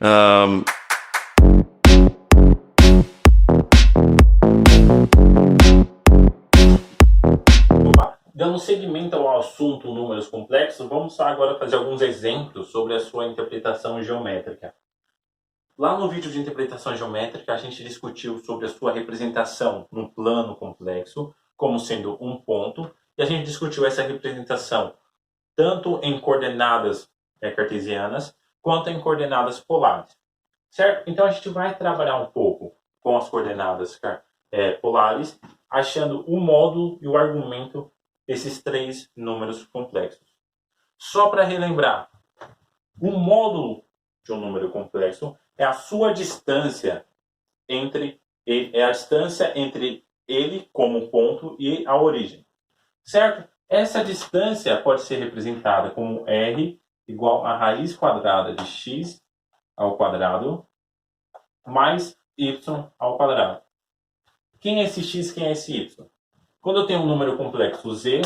Um, Opa, dando seguimento ao assunto números complexos, vamos agora fazer alguns exemplos sobre a sua interpretação geométrica. Lá no vídeo de interpretação geométrica, a gente discutiu sobre a sua representação no plano complexo, como sendo um ponto, e a gente discutiu essa representação tanto em coordenadas cartesianas, quanto em coordenadas polares. Certo? Então a gente vai trabalhar um pouco com as coordenadas polares, achando o módulo e o argumento desses três números complexos. Só para relembrar, o módulo de um número complexo é a sua distância entre ele como ponto e a origem. Certo? Essa distância pode ser representada como r igual a raiz quadrada de x ao quadrado mais y ao quadrado. Quem é esse x, quem é esse y? Quando eu tenho um número complexo z,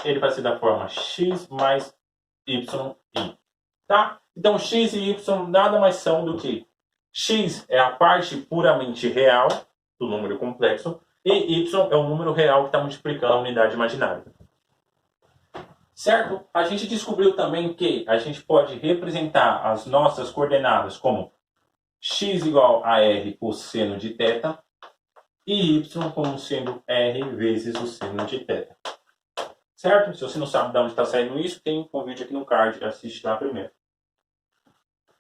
ele vai ser da forma x mais yi. Tá? Então x e y nada mais são do que x é a parte puramente real do número complexo e y é o número real que está multiplicando a unidade imaginária. Certo? A gente descobriu também que a gente pode representar as nossas coordenadas como x igual a r cosseno de θ e y como sendo r vezes o seno de θ. Certo? Se você não sabe de onde está saindo isso, tem um convite aqui no card, assiste lá primeiro.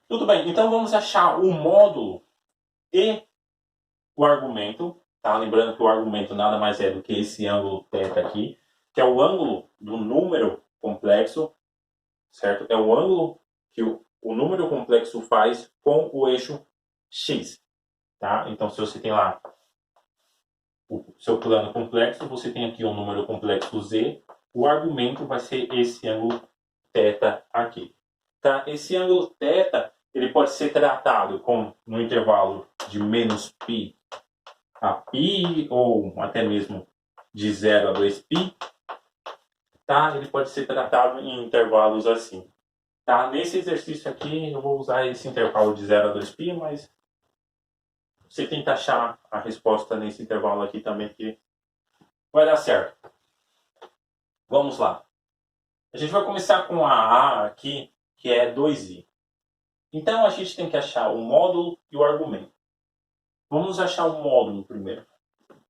Tudo bem, então vamos achar o módulo e o argumento. Tá? Lembrando que o argumento nada mais é do que esse ângulo θ aqui, que é o ângulo do número complexo, certo? É o ângulo que o número complexo faz com o eixo x. Tá? Então, se você tem lá o seu plano complexo, você tem aqui um número complexo z, o argumento vai ser esse ângulo θ aqui. Tá? Esse ângulo θ ele pode ser tratado como no intervalo de menos π a π, ou até mesmo de 0 a 2π. Tá? Ele pode ser tratado em intervalos assim. Tá? Nesse exercício aqui, eu vou usar esse intervalo de 0 a 2π, mas você tenta achar a resposta nesse intervalo aqui também, que vai dar certo. Vamos lá. A gente vai começar com a A aqui, que é 2i. Então, a gente tem que achar o módulo e o argumento. Vamos achar o módulo primeiro.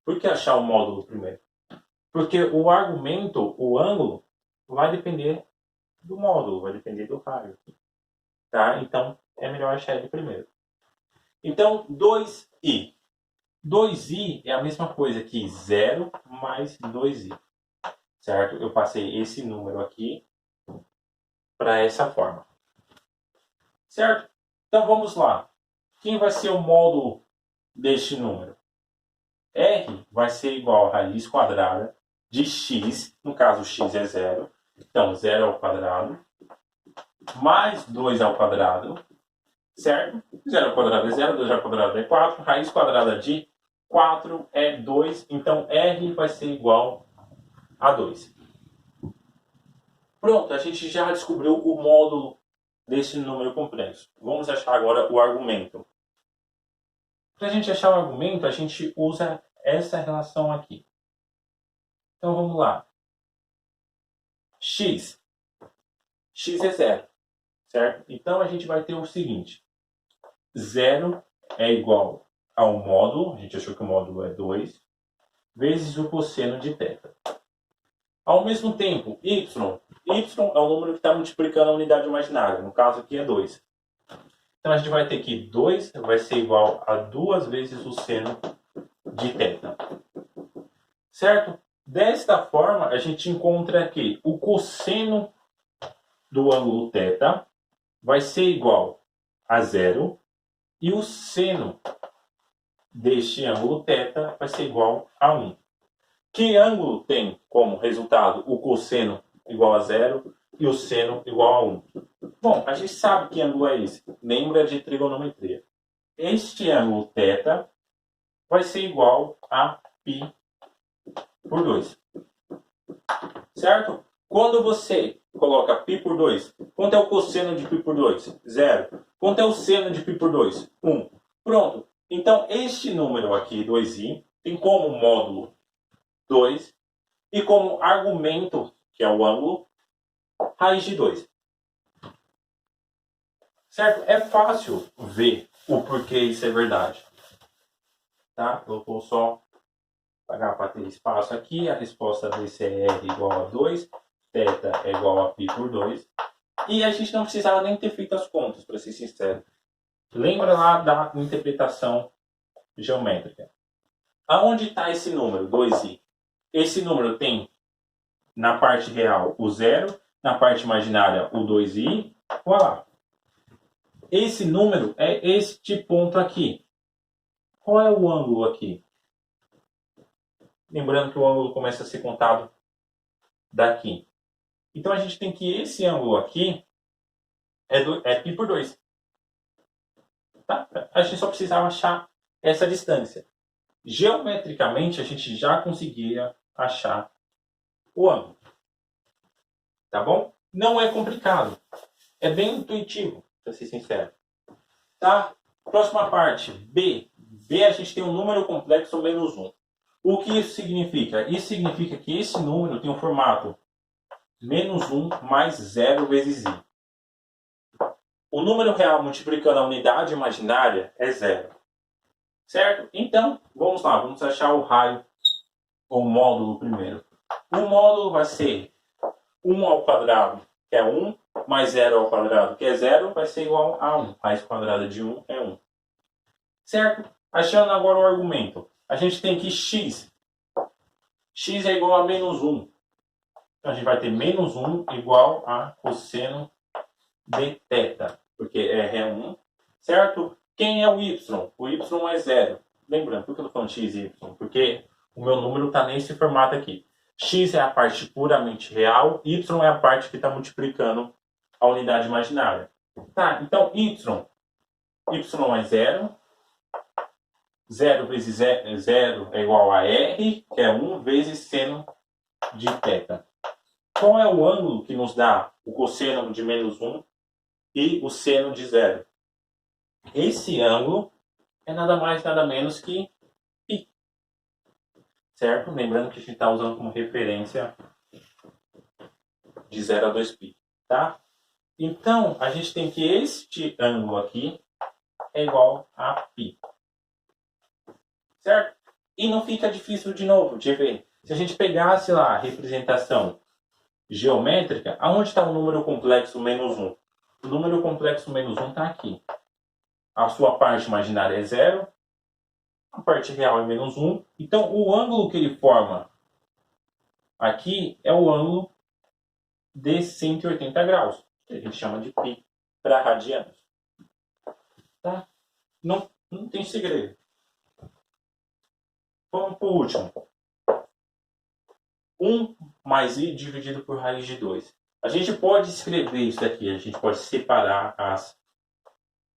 Por que achar o módulo primeiro? Porque o argumento, o ângulo, vai depender do módulo, vai depender do raio. Tá? Então, é melhor achar ele primeiro. Então, 2i. 2i é a mesma coisa que 0 mais 2i. Certo? Eu passei esse número aqui para essa forma. Certo? Então vamos lá. Quem vai ser o módulo deste número? R vai ser igual a raiz quadrada de x, no caso x é 0, então 0 ao quadrado, mais 2 ao quadrado, certo? 0 ao quadrado é 0, 2 ao quadrado é 4, raiz quadrada de 4 é 2, então R vai ser igual a 2. Pronto, a gente já descobriu o módulo desse número complexo. Vamos achar agora o argumento. Para a gente achar o argumento, a gente usa essa relação aqui. Então vamos lá. X. X é 0. Certo? Então a gente vai ter o seguinte. 0 é igual ao módulo, a gente achou que o módulo é 2, vezes o cosseno de θ. Ao mesmo tempo, y. Y é um número que está multiplicando a unidade imaginária. No caso aqui é 2. Então a gente vai ter que 2 vai ser igual a 2 vezes o seno de θ. Certo? Desta forma, a gente encontra que o cosseno do ângulo θ vai ser igual a 0 e o seno deste ângulo θ vai ser igual a 1. Que ângulo tem como resultado o cosseno igual a 0 e o seno igual a 1? Bom, a gente sabe que ângulo é esse. Lembra de trigonometria. Este ângulo θ vai ser igual a π por 2. Certo? Quando você coloca π por 2, quanto é o cosseno de π por 2? 0. Quanto é o seno de π por 2? 1. Pronto. Então, este número aqui, 2i, tem como módulo 2 e como argumento, que é o ângulo, raiz de 2. Certo? É fácil ver o porquê isso é verdade. Tá? Eu vou só pagar para ter espaço aqui. A resposta desse é R igual a 2. Θ é igual a π por 2. E a gente não precisava nem ter feito as contas, para ser sincero. Lembra lá da interpretação geométrica. Aonde está esse número, 2i? Esse número tem, na parte real, o 0, na parte imaginária, o 2i. Olha lá. Esse número é este ponto aqui. Qual é o ângulo aqui? Lembrando que o ângulo começa a ser contado daqui. Então, a gente tem que esse ângulo aqui é π por 2. Tá? A gente só precisava achar essa distância. Geometricamente, a gente já conseguia achar o ângulo. Tá bom? Não é complicado. É bem intuitivo, para ser sincero. Tá? Próxima parte, B. B a gente tem um número complexo menos 1. O que isso significa? Isso significa que esse número tem um formato menos 1 mais 0 vezes i. O número real multiplicando a unidade imaginária é 0. Certo? Então, vamos lá, vamos achar o raio, ou módulo primeiro. O módulo vai ser 1 ao quadrado, que é 1, mais 0 ao quadrado, que é 0, vai ser igual a 1. Raiz quadrada de 1 é 1. Certo? Achando agora o argumento. A gente tem que x é igual a menos 1. Então, a gente vai ter menos 1 igual a cosseno de θ, porque R é 1, certo? Quem é o y? O y é 0. Lembrando, por que eu estou falando x e y? Porque o meu número está nesse formato aqui. X é a parte puramente real, y é a parte que está multiplicando a unidade imaginária. Tá, então y é 0. 0 vezes 0 é igual a r, que é 1 vezes seno de θ. Qual é o ângulo que nos dá o cosseno de menos 1 e o seno de 0? Esse ângulo é nada mais, nada menos que π. Certo? Lembrando que a gente está usando como referência de 0 a 2π. Tá? Então, a gente tem que este ângulo aqui é igual a π. Certo? E não fica difícil de novo de ver. Se a gente pegasse lá a representação geométrica, aonde está o número complexo menos 1? O número complexo menos 1 está aqui. A sua parte imaginária é 0, a parte real é menos 1. Então, o ângulo que ele forma aqui é o ângulo de 180 graus, que a gente chama de π para radianos. Tá? Não tem segredo. Vamos para o último. 1 mais i dividido por raiz de 2. A gente pode escrever isso daqui, a gente pode separar as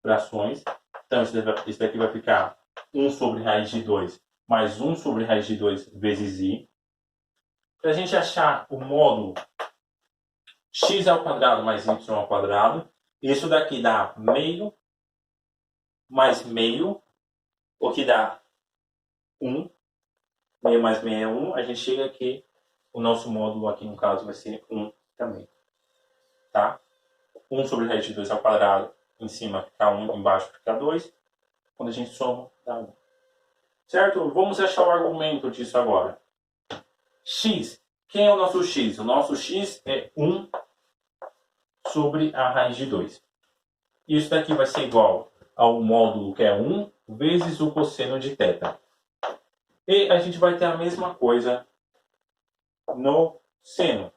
frações. Então, isso daqui vai ficar 1 sobre raiz de 2 mais 1 sobre raiz de 2 vezes i. Para a gente achar o módulo x ao quadrado mais y ao quadrado, isso daqui dá meio mais meio, o que dá 1. Meio mais meio é 1. A gente chega aqui, o nosso módulo aqui no caso vai ser 1 também. Tá? 1 sobre raiz de 2 ao quadrado, em cima fica 1, embaixo fica 2. Quando a gente soma, dá 1. Certo? Vamos achar o argumento disso agora. X. Quem é o nosso x? O nosso x é 1 sobre a raiz de 2. Isso daqui vai ser igual ao módulo que é 1 vezes o cosseno de θ. E a gente vai ter a mesma coisa no seno.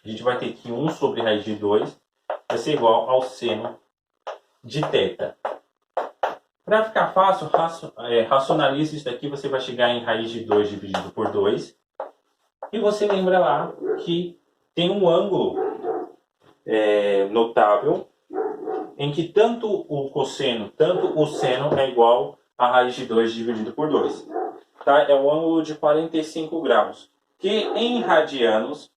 A gente vai ter que 1 sobre raiz de 2 vai ser igual ao seno de θ. Para ficar fácil, racionalize isso daqui, você vai chegar em raiz de 2 dividido por 2. E você lembra lá que tem um ângulo notável em que tanto o cosseno, tanto o seno é igual a raiz de 2 dividido por 2. Tá? É um ângulo de 45 graus, que em radianos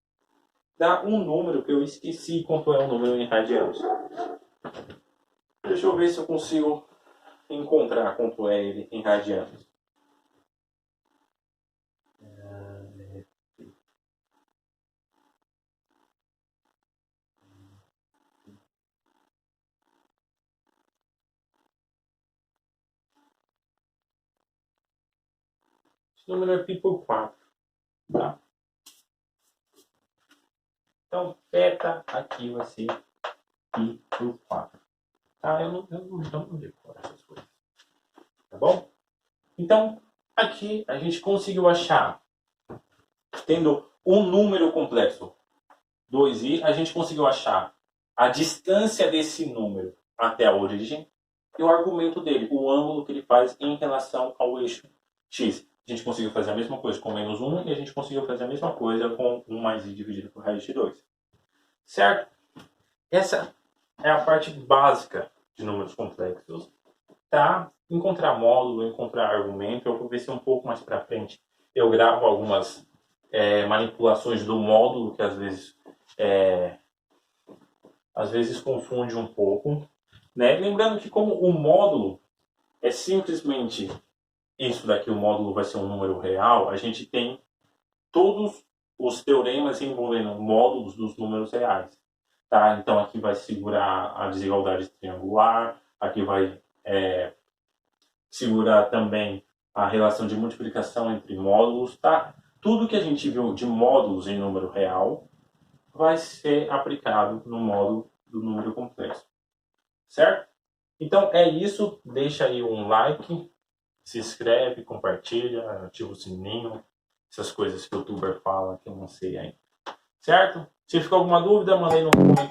dá um número que eu esqueci quanto é um número em radianos. Deixa eu ver se eu consigo encontrar quanto é ele em radianos. Esse número é pi por 4. Tá? Então, θ aqui vai ser pi por 4. Tá? Eu não decoro essas coisas. Tá bom? Então, aqui a gente conseguiu achar, tendo um número complexo, 2i, a gente conseguiu achar a distância desse número até a origem e o argumento dele, o ângulo que ele faz em relação ao eixo x. A gente conseguiu fazer a mesma coisa com menos 1 e a gente conseguiu fazer a mesma coisa com 1 mais i dividido por raiz de 2. Certo? Essa é a parte básica de números complexos. Tá? Encontrar módulo, encontrar argumento. Eu vou ver se um pouco mais para frente eu gravo algumas manipulações do módulo que às vezes confunde um pouco. Né? Lembrando que como o módulo é simplesmente isso daqui, o módulo vai ser um número real, a gente tem todos os teoremas envolvendo módulos dos números reais. Tá? Então aqui vai segurar a desigualdade triangular, aqui vai segurar também a relação de multiplicação entre módulos. Tá? Tudo que a gente viu de módulos em número real vai ser aplicado no módulo do número complexo. Certo? Então é isso. Deixa aí um like, se inscreve, compartilha, ativa o sininho, essas coisas que o youtuber fala que eu não sei ainda. Certo? Se ficou alguma dúvida, manda aí no comentário.